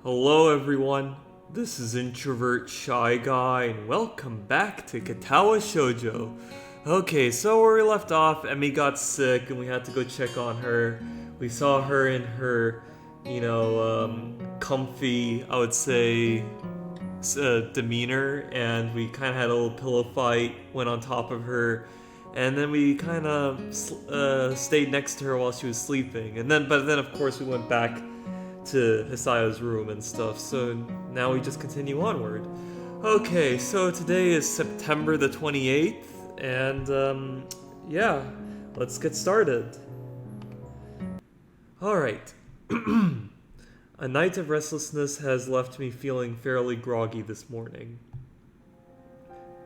Hello everyone, this is Introvert Shy Guy and welcome back to Katawa Shoujo. Okay, so where we left off, Emmy got sick and we had to go check on her. We saw her in her, comfy, I would say, demeanor, and we kind of had a little pillow fight, went on top of her, and then we kind of stayed next to her while she was sleeping. But then of course we went back to Hisao's room and stuff, so now we just continue onward. Okay, so today is September the 28th, and yeah, let's get started. Alright. A night of restlessness has left me feeling fairly groggy this morning.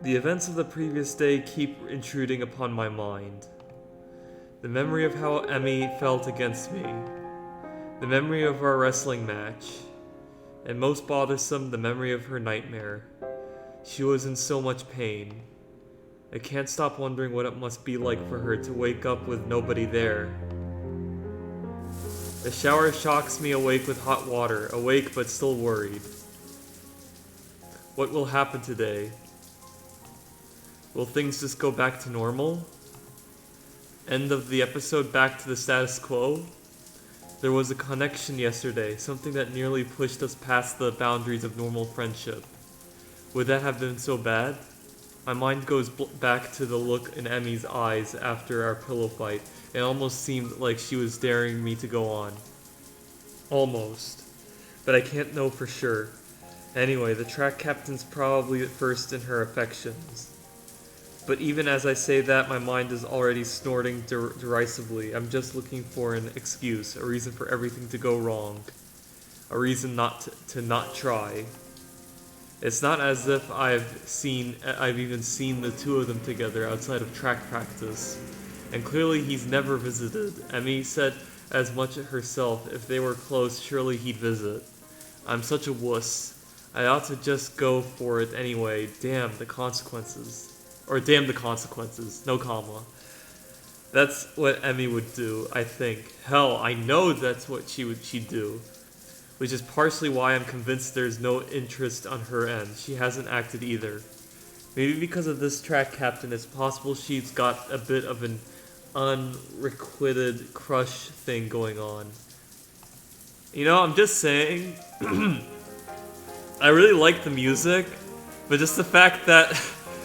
The events of the previous day keep intruding upon my mind. The memory of how Emmy felt against me. The memory of our wrestling match. And most bothersome, the memory of her nightmare. She was in so much pain. I can't stop wondering what it must be like for her to wake up with nobody there. The shower shocks me awake with hot water, awake but still worried. What will happen today? Will things just go back to normal? End of the episode, back to the status quo? There was a connection yesterday, something that nearly pushed us past the boundaries of normal friendship. Would that have been so bad? My mind goes back to the look in Emmy's eyes after our pillow fight. It almost seemed like she was daring me to go on. Almost. But I can't know for sure. Anyway, the track captain's probably first in her affections. But even as I say that, my mind is already snorting derisively. I'm just looking for an excuse, a reason for everything to go wrong. A reason not to not try. It's not as if I've even seen the two of them together outside of track practice. And clearly he's never visited. Emmy said as much herself. If they were close, surely he'd visit. I'm such a wuss. I ought to just go for it anyway. Damn the consequences. Or damn the consequences. No comma. That's what Emmy would do, I think. Hell, I know that's what she'd do. Which is partially why I'm convinced there's no interest on her end. She hasn't acted either. Maybe because of this track captain, it's possible she's got a bit of an unrequited crush thing going on. You know, I'm just saying, I really like the music, but just the fact that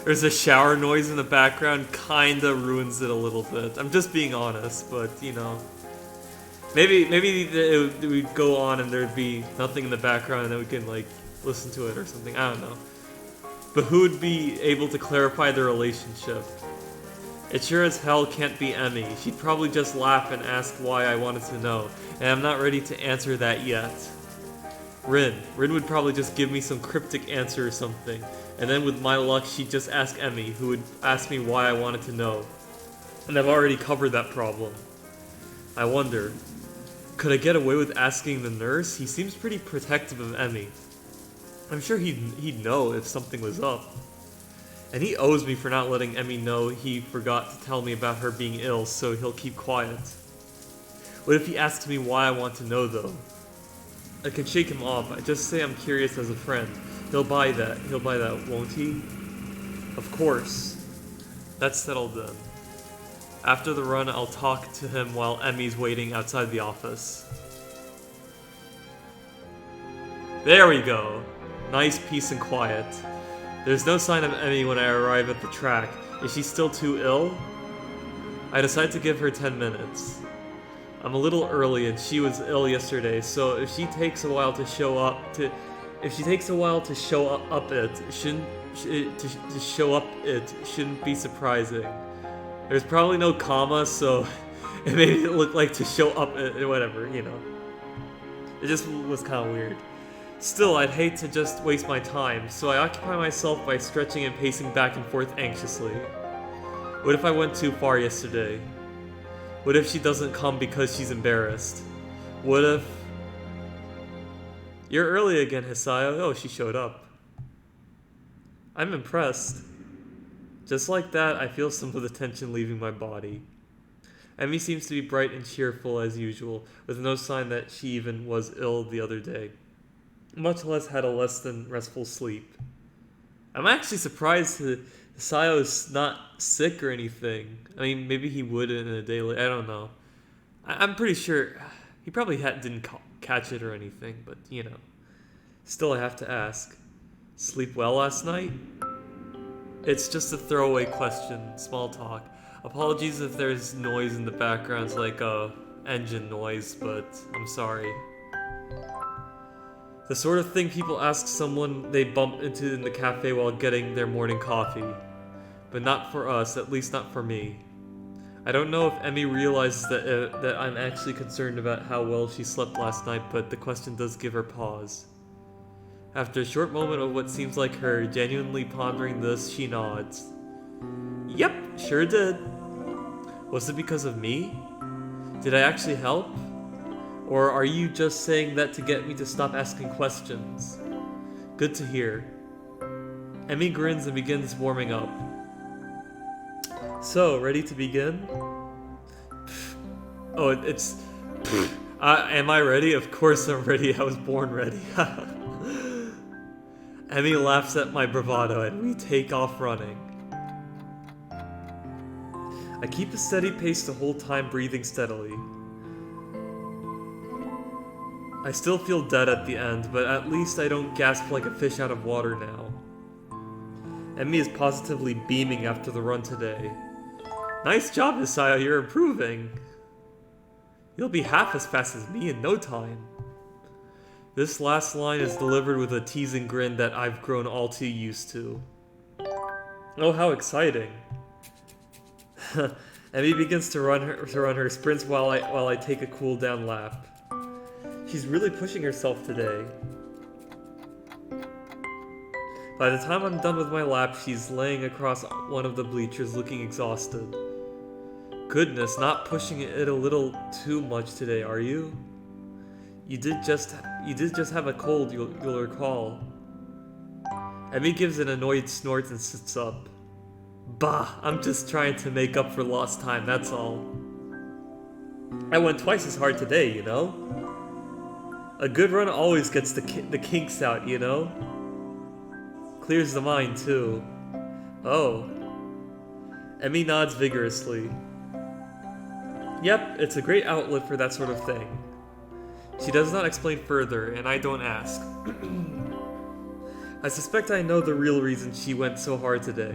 there's a shower noise in the background kinda ruins it a little bit. I'm just being honest, but you know. Maybe we'd go on and there'd be nothing in the background and then we can like listen to it or something. I don't know. But who would be able to clarify the relationship? It sure as hell can't be Emmy. She'd probably just laugh and ask why I wanted to know, and I'm not ready to answer that yet. Rin would probably just give me some cryptic answer or something, and then with my luck she'd just ask Emmy, who would ask me why I wanted to know. And I've already covered that problem. I wonder, could I get away with asking the nurse? He seems pretty protective of Emmy. I'm sure he'd know if something was up. And he owes me for not letting Emmy know he forgot to tell me about her being ill, so he'll keep quiet. What if he asks me why I want to know, though? I can shake him off. I just say I'm curious as a friend. He'll buy that, won't he? Of course. That's settled then. After the run, I'll talk to him while Emmy's waiting outside the office. There we go. Nice peace and quiet. There's no sign of Emmy when I arrive at the track. Is she still too ill? I decide to give her 10 minutes. I'm a little early and she was ill yesterday, so if she takes a while to show up, it shouldn't be surprising. There's probably no comma, so it made it look like to show up, whatever, you know. It just was kind of weird. Still, I'd hate to just waste my time, so I occupy myself by stretching and pacing back and forth anxiously. What if I went too far yesterday? What if she doesn't come because she's embarrassed? What if... You're early again, Hisao. Oh, she showed up. I'm impressed. Just like that, I feel some of the tension leaving my body. Emmy seems to be bright and cheerful as usual, with no sign that she even was ill the other day. much less had a less than restful sleep. I'm actually surprised that Hisao is not sick or anything. I mean, maybe he would in a day later. I don't know. I'm pretty sure he probably didn't catch it or anything, but you know. Still, I have to ask. Sleep well last night? It's just a throwaway question, small talk. Apologies if there's noise in the background, like engine noise, but I'm sorry. The sort of thing people ask someone they bump into in the cafe while getting their morning coffee. But not for us, at least not for me. I don't know if Emmy realizes that I'm actually concerned about how well she slept last night, but the question does give her pause. After a short moment of what seems like her genuinely pondering this, she nods. Yep, sure did. Was it because of me? Did I actually help? Or are you just saying that to get me to stop asking questions? Good to hear. Emmy grins and begins warming up. So, ready to begin? Oh, it's... am I ready? Of course I'm ready. I was born ready. Emmy laughs at my bravado and we take off running. I keep a steady pace the whole time, breathing steadily. I still feel dead at the end, but at least I don't gasp like a fish out of water now. Emmy is positively beaming after the run today. Nice job, Hisao, you're improving. You'll be half as fast as me in no time. This last line is delivered with a teasing grin that I've grown all too used to. Oh, how exciting. Emmy begins to run her sprints while I take a cool down lap. She's really pushing herself today. By the time I'm done with my lap, she's laying across one of the bleachers looking exhausted. Goodness, not pushing it a little too much today, are you? You did just have a cold, you'll recall. Emmy gives an annoyed snort and sits up. Bah, I'm just trying to make up for lost time, that's all. I went twice as hard today, you know? A good run always gets the kinks out, you know? Clears the mind, too. Oh. Emmy nods vigorously. Yep, it's a great outlet for that sort of thing. She does not explain further, and I don't ask. I suspect I know the real reason she went so hard today.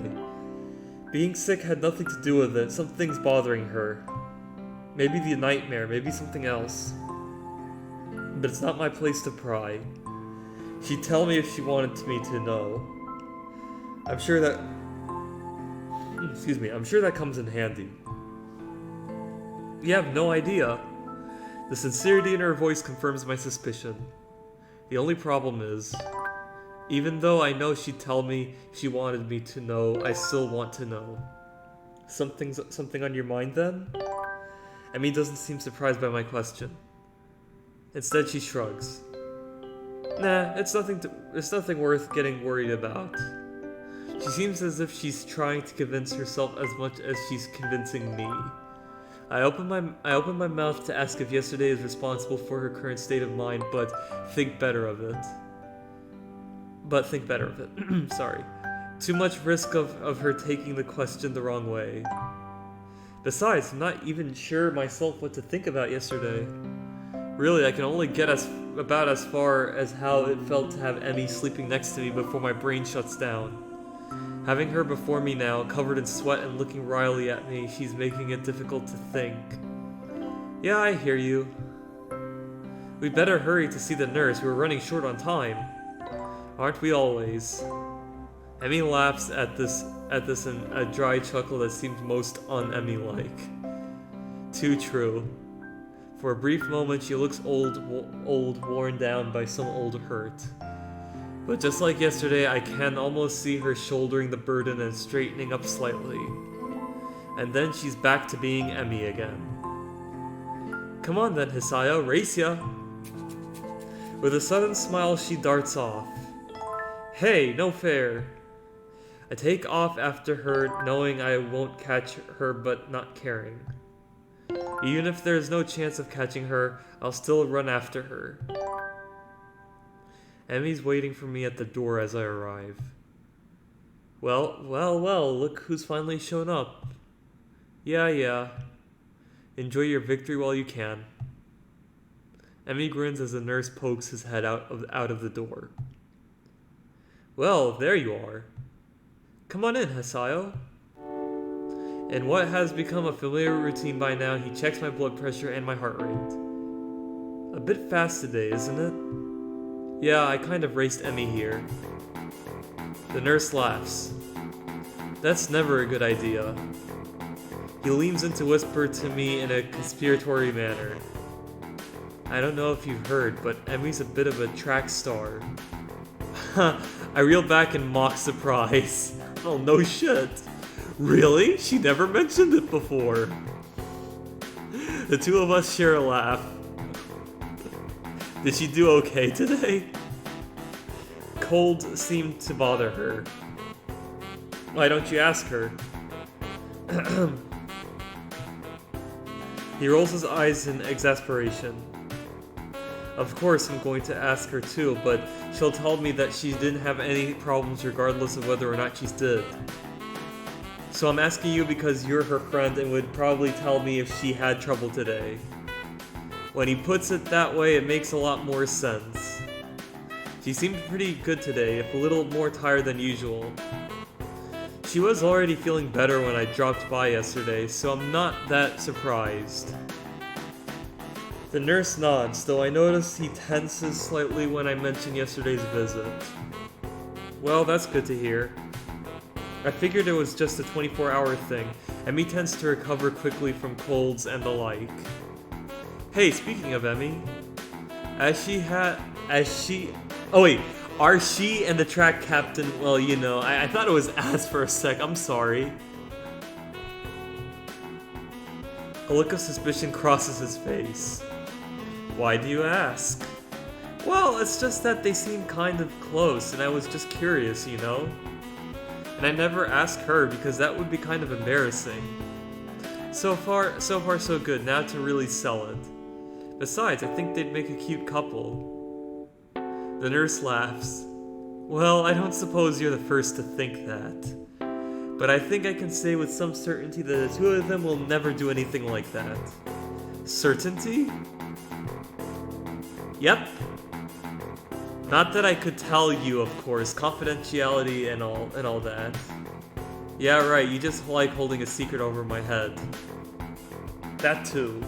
Being sick had nothing to do with it, something's bothering her. Maybe the nightmare, maybe something else. But it's not my place to pry. She'd tell me if she wanted me to know. I'm sure that comes in handy. You have no idea. The sincerity in her voice confirms my suspicion. The only problem is, even though I know she'd tell me she wanted me to know, I still want to know. Something on your mind then? Emmy doesn't seem surprised by my question. Instead, she shrugs. Nah, it's nothing worth getting worried about. She seems as if she's trying to convince herself as much as she's convincing me. I open my mouth to ask if yesterday is responsible for her current state of mind, but think better of it. Sorry. Too much risk of her taking the question the wrong way. Besides, I'm not even sure myself what to think about yesterday. Really, I can only get about as far as how it felt to have Emmy sleeping next to me before my brain shuts down. Having her before me now, covered in sweat and looking wryly at me, she's making it difficult to think. Yeah, I hear you. We better hurry to see the nurse, we're running short on time. Aren't we always? Emmy laughs at this in a dry chuckle that seems most un-Emmy-like. Too true. For a brief moment, she looks old, worn down by some old hurt. But just like yesterday, I can almost see her shouldering the burden and straightening up slightly. And then she's back to being Emmy again. Come on then, Hisao, race ya! With a sudden smile, she darts off. Hey, no fair! I take off after her, knowing I won't catch her but not caring. Even if there's no chance of catching her, I'll still run after her. Emmy's waiting for me at the door as I arrive. Well, look who's finally shown up. Yeah. Enjoy your victory while you can. Emmy grins as the nurse pokes his head out of the door. Well, there you are. Come on in, Hisao. In what has become a familiar routine by now, he checks my blood pressure and my heart rate. A bit fast today, isn't it? Yeah, I kind of raced Emmy here. The nurse laughs. That's never a good idea. He leans in to whisper to me in a conspiratory manner. I don't know if you've heard, but Emmy's a bit of a track star. I reel back in mock surprise. Oh, no shit. Really? She never mentioned it before. The two of us share a laugh. Did she do okay today? Cold seemed to bother her. Why don't you ask her? He rolls his eyes in exasperation. Of course I'm going to ask her too, but she'll tell me that she didn't have any problems regardless of whether or not she did. So I'm asking you because you're her friend and would probably tell me if she had trouble today. When he puts it that way, it makes a lot more sense. She seemed pretty good today, if a little more tired than usual. She was already feeling better when I dropped by yesterday, so I'm not that surprised. The nurse nods, though I notice he tenses slightly when I mention yesterday's visit. Well, that's good to hear. I figured it was just a 24-hour thing, Emmy tends to recover quickly from colds and the like. Hey, speaking of Emmy, are she and the track captain, well, you know, I thought it was As for a sec, I'm sorry. A look of suspicion crosses his face. Why do you ask? Well, it's just that they seem kind of close, and I was just curious, you know? And I never asked her because that would be kind of embarrassing. So far so good, now to really sell it. Besides, I think they'd make a cute couple. The nurse laughs. Well, I don't suppose you're the first to think that. But I think I can say with some certainty that the two of them will never do anything like that. Certainty? Yep. Not that I could tell you, of course, confidentiality and all that. Yeah, right, you just like holding a secret over my head. That too.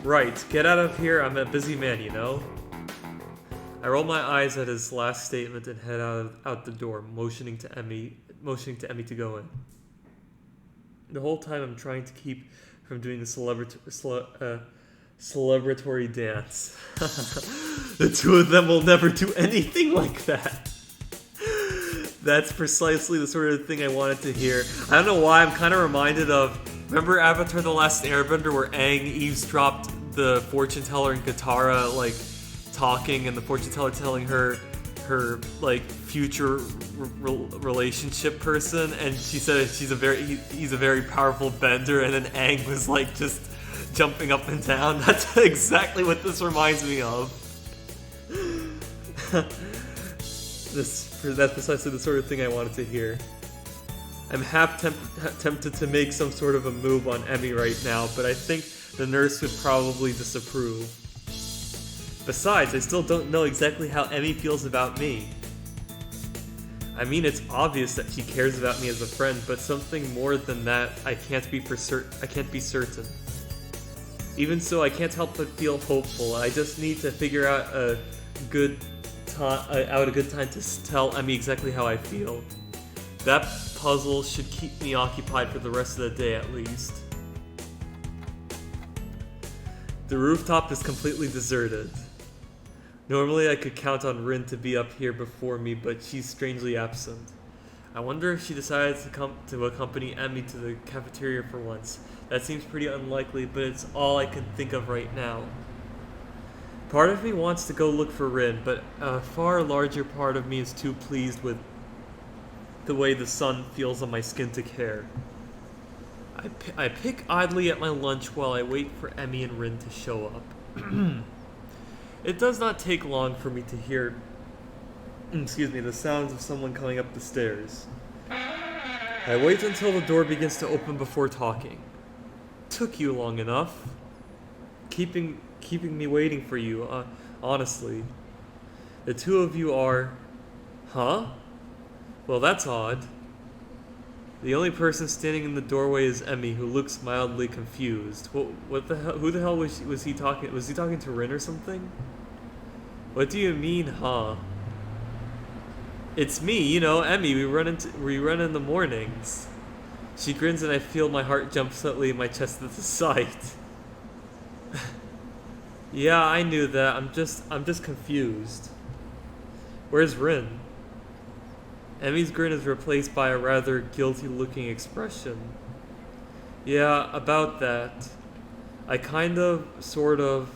Right, get out of here, I'm a busy man, you know? I roll my eyes at his last statement and head out the door, motioning to Emmy to go in. The whole time I'm trying to keep from doing the celebratory dance. The two of them will never do anything like that. That's precisely the sort of thing I wanted to hear. I don't know why, I'm kind of reminded of, remember Avatar The Last Airbender where Aang eavesdropped the fortune teller and Katara, like, talking, and the fortune teller telling her like future relationship person, and she said he's a very powerful bender, and then Aang was like just jumping up and down. That's exactly what this reminds me of. That's precisely the sort of thing I wanted to hear. I'm half tempted to make some sort of a move on Emmy right now, but I think the nurse would probably disapprove. Besides, I still don't know exactly how Emmy feels about me. I mean, it's obvious that she cares about me as a friend, but something more than that I can't be certain. Even so, I can't help but feel hopeful. I just need to figure out a good time to tell Emmy exactly how I feel. That puzzle should keep me occupied for the rest of the day at least. The rooftop is completely deserted. Normally I could count on Rin to be up here before me, but she's strangely absent. I wonder if she decided to accompany Emmy to the cafeteria for once. That seems pretty unlikely, but it's all I can think of right now. Part of me wants to go look for Rin, but a far larger part of me is too pleased with the way the sun feels on my skin to care. I pick idly at my lunch while I wait for Emmy and Rin to show up. It does not take long for me to hear, the sounds of someone coming up the stairs. I wait until the door begins to open before talking. Took you long enough. Keeping me waiting for you, honestly. The two of you are... Huh? Well, that's odd. The only person standing in the doorway is Emmy, who looks mildly confused. What the hell? Who the hell was he talking? Was he talking to Rin or something? What do you mean, huh? It's me, Emmy. We run in the mornings. She grins and I feel my heart jump slightly in my chest at the sight. Yeah, I knew that. I'm just confused. Where's Rin? Emmy's grin is replaced by a rather guilty-looking expression. Yeah, about that. I sort of,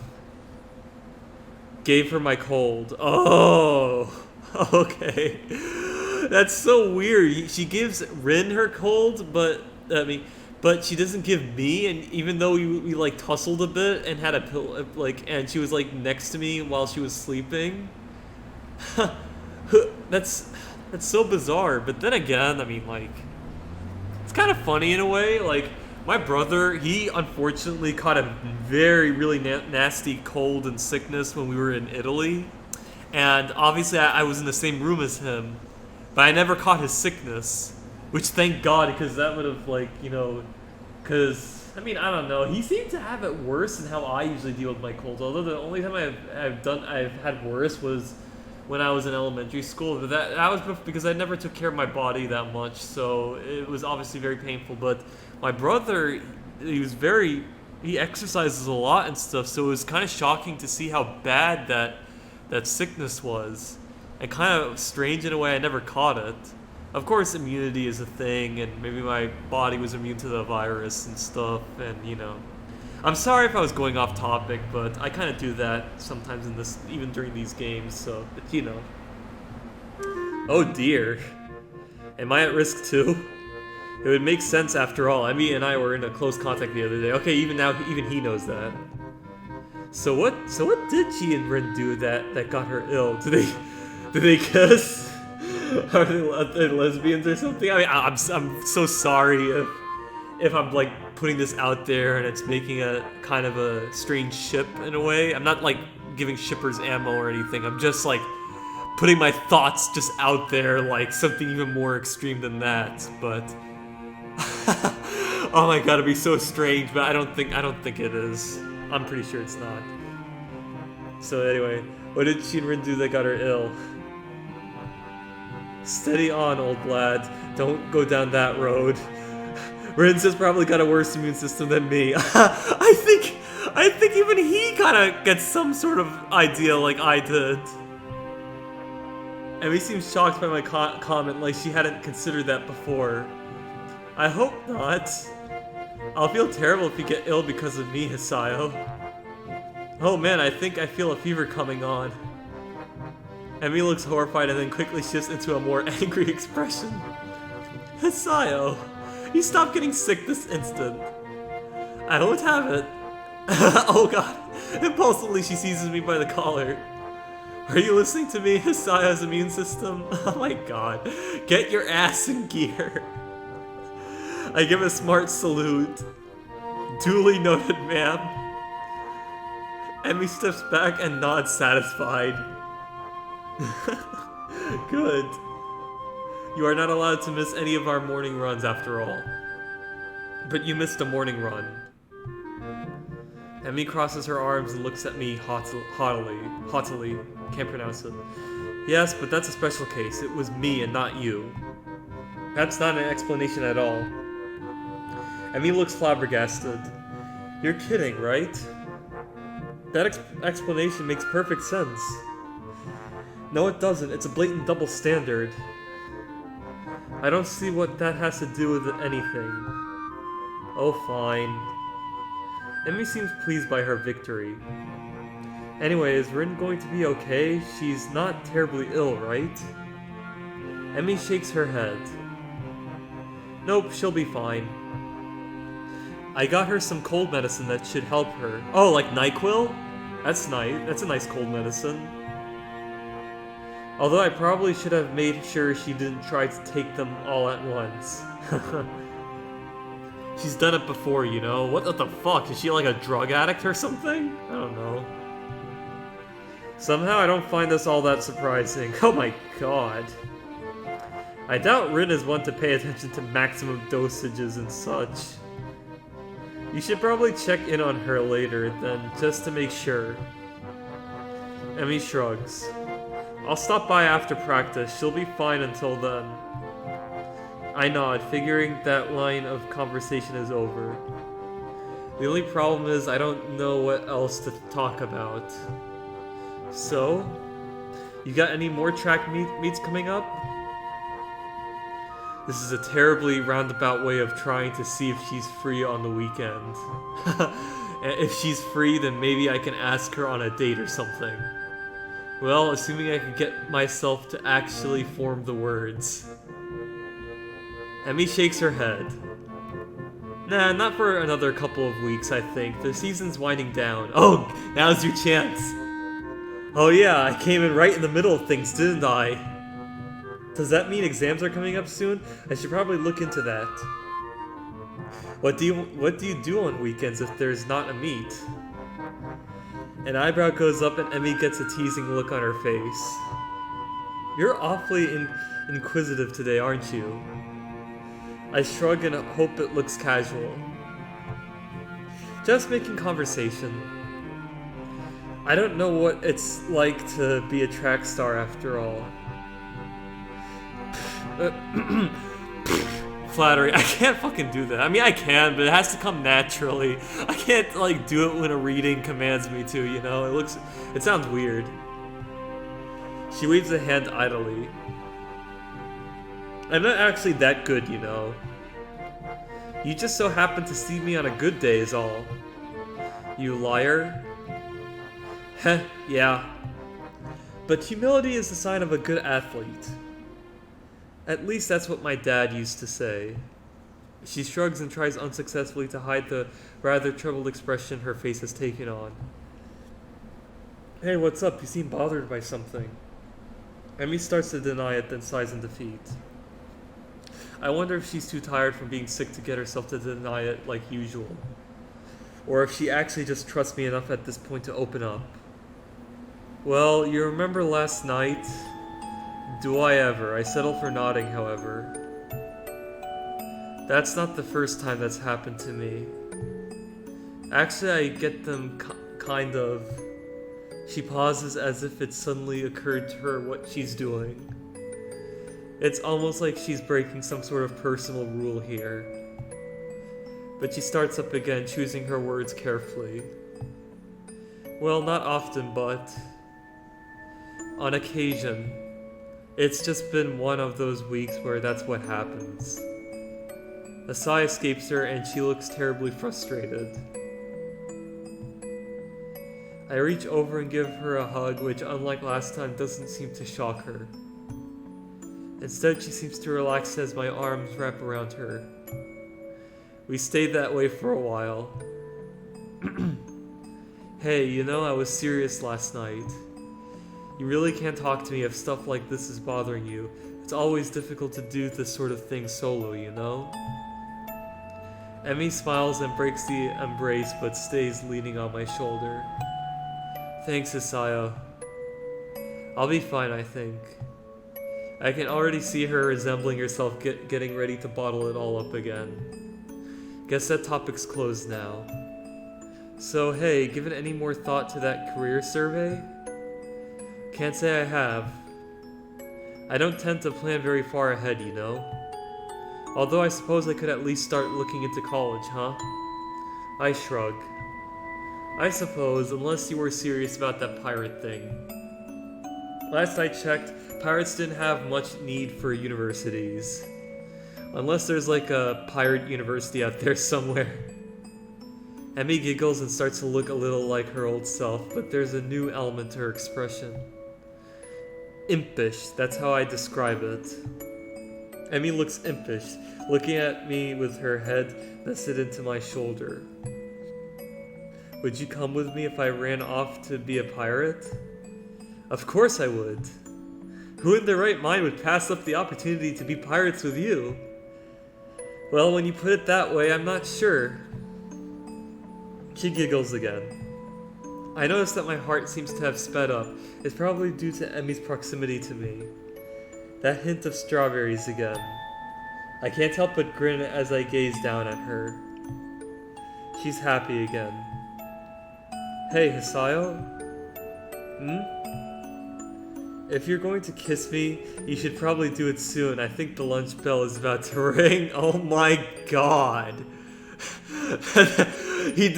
gave her my cold. Oh, okay. That's so weird. She gives Rin her cold, but she doesn't give me. And even though we like tussled a bit and had a pill, and she was like next to me while she was sleeping. That's so bizarre. But then again, it's kind of funny in a way. Like, my brother, he unfortunately caught a really nasty cold and sickness when we were in Italy. And obviously I was in the same room as him, but I never caught his sickness, which thank God, because that would have because, I don't know, he seemed to have it worse than how I usually deal with my colds, although the only time I've had worse was when I was in elementary school. But that was because I never took care of my body that much, so it was obviously very painful. But my brother, he exercises a lot and stuff, so it was kind of shocking to see how bad that sickness was, and kind of strange in a way I never caught it. Of course, immunity is a thing, and maybe my body was immune to the virus and stuff, and I'm sorry if I was going off topic, but I kind of do that sometimes even during these games, so, Oh dear. Am I at risk too? It would make sense after all. Emmy and I were in a close contact the other day. Okay, even he knows that. So what did she and Rin do that got her ill? Did they kiss? Are they lesbians or something? I'm so sorry if I'm putting this out there and it's making a kind of a strange ship in a way. I'm not giving shippers ammo or anything. I'm just putting my thoughts just out there, something even more extreme than that. But oh my god, it'd be so strange. But I don't think it is. I'm pretty sure it's not. So anyway, what did she and Rin do that got her ill? Steady on, old lad. Don't go down that road. Rin's has probably got a worse immune system than me. I think even he kind of gets some sort of idea like I did. Emmy seems shocked by my comment, like she hadn't considered that before. I hope not. I'll feel terrible if you get ill because of me, Hisao. Oh man, I think I feel a fever coming on. Emmy looks horrified and then quickly shifts into a more angry expression. Hisao, you stop getting sick this instant. I won't have it. Oh god. Impulsively she seizes me by the collar. Are you listening to me, Hisao's immune system? Oh my god. Get your ass in gear. I give a smart salute. Duly noted, ma'am. Emmy steps back and nods satisfied. Good. You are not allowed to miss any of our morning runs after all. But you missed a morning run. Emmy crosses her arms and looks at me haughtily. Can't pronounce it. Yes, but that's a special case. It was me and not you. That's not an explanation at all. Emmy looks flabbergasted. You're kidding, right? That explanation makes perfect sense. No, it doesn't. It's a blatant double standard. I don't see what that has to do with anything. Oh, fine. Emmy seems pleased by her victory. Anyway, is Rin going to be okay? She's not terribly ill, right? Emmy shakes her head. Nope, she'll be fine. I got her some cold medicine that should help her. Oh, like NyQuil? That's nice. That's a nice cold medicine. Although I probably should have made sure she didn't try to take them all at once. She's done it before, you know? What the fuck? Is she like a drug addict or something? I don't know. Somehow I don't find this all that surprising. Oh my god. I doubt Rin is one to pay attention to maximum dosages and such. You should probably check in on her later then, just to make sure. Emmy shrugs. I'll stop by after practice. She'll be fine until then. I nod, figuring that line of conversation is over. The only problem is I don't know what else to talk about. So, you got any more track meets coming up? This is a terribly roundabout way of trying to see if she's free on the weekend. If she's free, then maybe I can ask her on a date or something. Well, assuming I can get myself to actually form the words. Emmy shakes her head. Nah, not for another couple of weeks, I think. The season's winding down. Oh, now's your chance. Oh yeah, I came in right in the middle of things, didn't I? Does that mean exams are coming up soon? I should probably look into that. What do you do on weekends if there's not a meet? An eyebrow goes up and Emmy gets a teasing look on her face. You're awfully inquisitive today, aren't you? I shrug and hope it looks casual. Just making conversation. I don't know what it's like to be a track star after all. Flattery. I can't fucking do that. I mean, I can, but it has to come naturally. I can't, like, do it when a reading commands me to, you know? It sounds weird. She waves a hand idly. I'm not actually that good, you know. You just so happen to see me on a good day is all. You liar. Heh, yeah. But humility is the sign of a good athlete. At least that's what my dad used to say. She shrugs and tries unsuccessfully to hide the rather troubled expression her face has taken on. Hey, what's up? You seem bothered by something. Emmy starts to deny it, then sighs in defeat. I wonder if she's too tired from being sick to get herself to deny it like usual. Or if she actually just trusts me enough at this point to open up. Well, you remember last night? Do I ever? I settle for nodding, however. That's not the first time that's happened to me. Actually, I get them kind of. She pauses as if it suddenly occurred to her what she's doing. It's almost like she's breaking some sort of personal rule here. But she starts up again, choosing her words carefully. Well, not often, but on occasion. It's just been one of those weeks where that's what happens. A sigh escapes her and she looks terribly frustrated. I reach over and give her a hug, which unlike last time doesn't seem to shock her. Instead, she seems to relax as my arms wrap around her. We stayed that way for a while. Hey, you know, I was serious last night. You really can't talk to me if stuff like this is bothering you. It's always difficult to do this sort of thing solo, you know? Emmy smiles and breaks the embrace but stays leaning on my shoulder. Thanks, Hisao. I'll be fine, I think. I can already see her resembling herself getting ready to bottle it all up again. Guess that topic's closed now. So hey, given any more thought to that career survey? Can't say I have. I don't tend to plan very far ahead, you know? Although I suppose I could at least start looking into college, huh? I shrug. I suppose, unless you were serious about that pirate thing. Last I checked, pirates didn't have much need for universities. Unless there's like a pirate university out there somewhere. Emmy giggles and starts to look a little like her old self, but there's a new element to her expression. Impish, that's how I describe it. Emmy looks impish, looking at me with her head nested into my shoulder. Would you come with me if I ran off to be a pirate? Of course I would. Who in their right mind would pass up the opportunity to be pirates with you? Well, when you put it that way, I'm not sure. She giggles again. I notice that my heart seems to have sped up. It's probably due to Emmy's proximity to me. That hint of strawberries again. I can't help but grin as I gaze down at her. She's happy again. Hey, Hisao? If you're going to kiss me, you should probably do it soon. I think the lunch bell is about to ring. Oh my god. He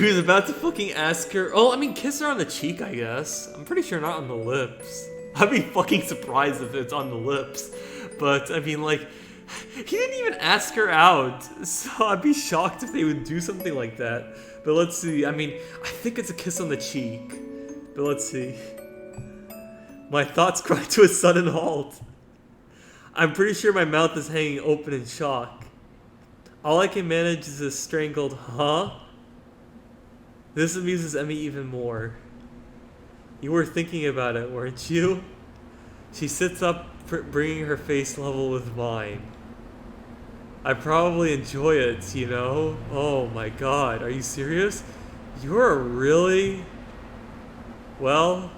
was about to fucking ask her. Oh, I mean, kiss her on the cheek, I guess. I'm pretty sure not on the lips. I'd be fucking surprised if it's on the lips. But, I mean, like, he didn't even ask her out. So I'd be shocked if they would do something like that. But let's see. I mean, I think it's a kiss on the cheek. But let's see. My thoughts grind to a sudden halt. I'm pretty sure my mouth is hanging open in shock. All I can manage is a strangled, huh? This amuses Emmy even more. You were thinking about it, weren't you? She sits up, bringing her face level with mine. I probably enjoy it, you know? Oh my god, are you serious? You're really... Well...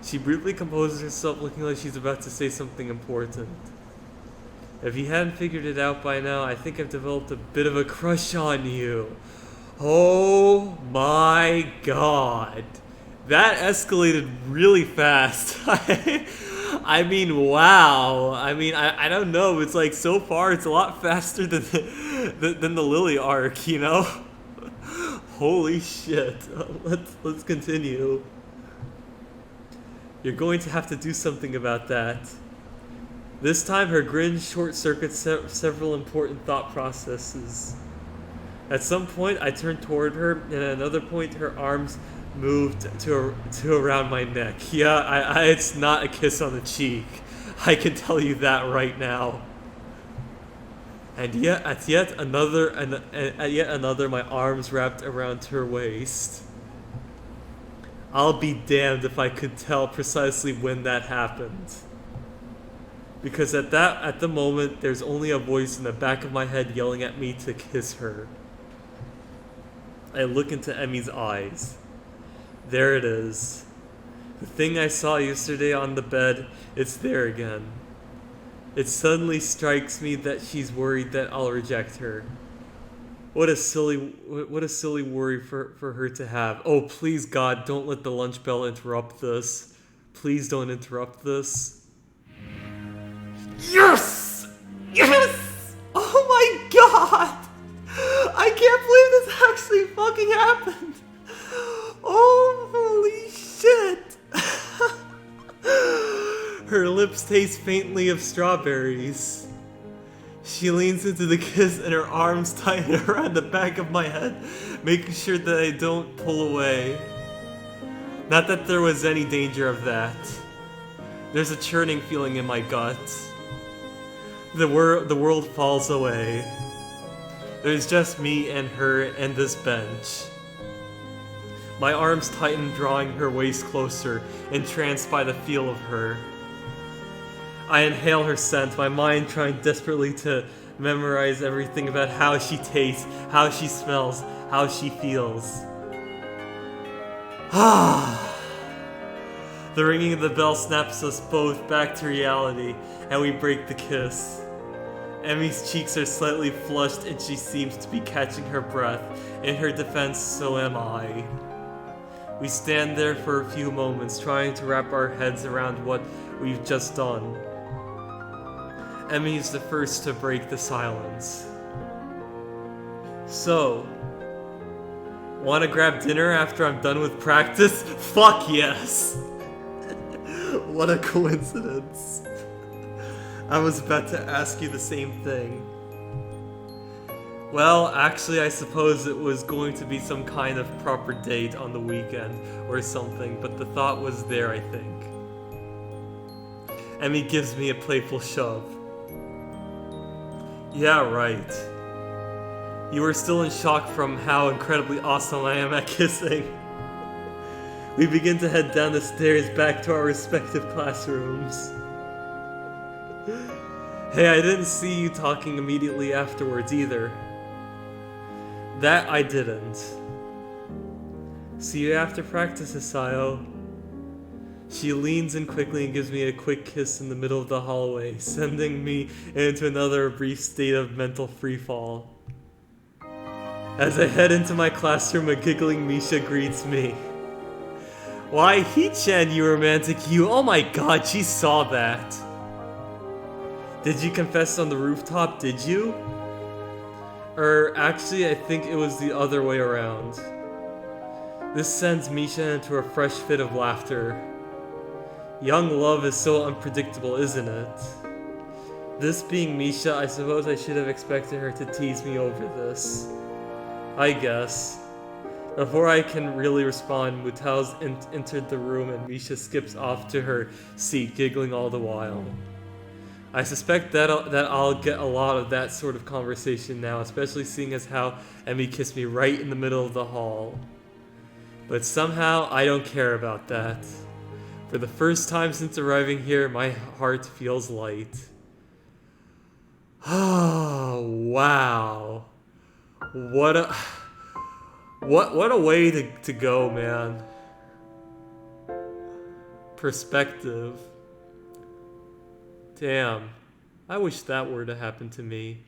She briefly composes herself, looking like she's about to say something important. If you hadn't figured it out by now, I think I've developed a bit of a crush on you. Oh my god. That escalated really fast. I mean, wow. I mean, I don't know. It's like, so far, it's a lot faster than the Lily arc, you know? Holy shit. Let's continue. You're going to have to do something about that. This time, her grin short-circuits several important thought processes. At some point, I turned toward her, and at another point, her arms moved to around my neck. Yeah, it's not a kiss on the cheek. I can tell you that right now. And yet, at yet another, my arms wrapped around her waist. I'll be damned if I could tell precisely when that happened. Because at the moment, there's only a voice in the back of my head yelling at me to kiss her. I look into Emmy's eyes. There it is. The thing I saw yesterday on the bed, it's there again. It suddenly strikes me that she's worried that I'll reject her. What a silly worry for her to have. Oh, please, God, don't let the lunch bell interrupt this. Please don't interrupt this. Yes! Yes! Oh my god! I can't believe this actually fucking happened. Oh, holy shit. Her lips taste faintly of strawberries. She leans into the kiss and her arms tighten around the back of my head, making sure that I don't pull away. Not that there was any danger of that. There's a churning feeling in my gut. The world falls away. There's just me and her and this bench. My arms tighten, drawing her waist closer, entranced by the feel of her. I inhale her scent, my mind trying desperately to memorize everything about how she tastes, how she smells, how she feels. Ah! The ringing of the bell snaps us both back to reality, and we break the kiss. Emmy's cheeks are slightly flushed and she seems to be catching her breath. In her defense, so am I. We stand there for a few moments, trying to wrap our heads around what we've just done. Emmy is the first to break the silence. So, wanna grab dinner after I'm done with practice? Fuck yes! What a coincidence. I was about to ask you the same thing. Well, actually, I suppose it was going to be some kind of proper date on the weekend or something, but the thought was there, I think. Emmy gives me a playful shove. Yeah, right. You are still in shock from how incredibly awesome I am at kissing. We begin to head down the stairs back to our respective classrooms. Hey, I didn't see you talking immediately afterwards either. That I didn't. See you after practice, Hisao. She leans in quickly and gives me a quick kiss in the middle of the hallway, sending me into another brief state of mental freefall. As I head into my classroom, a giggling Misha greets me. Why, Hee-chan, you romantic you! Oh my god, she saw that! Did you confess on the rooftop, did you? Actually, I think it was the other way around. This sends Misha into a fresh fit of laughter. Young love is so unpredictable, isn't it? This being Misha, I suppose I should have expected her to tease me over this. I guess. Before I can really respond, Mutao's entered the room and Misha skips off to her seat, giggling all the while. I suspect that I'll get a lot of that sort of conversation now, especially seeing as how Emmy kissed me right in the middle of the hall. But somehow, I don't care about that. For the first time since arriving here, my heart feels light. Oh, wow. What a way to go, man. Perspective. Damn. I wish that were to happen to me.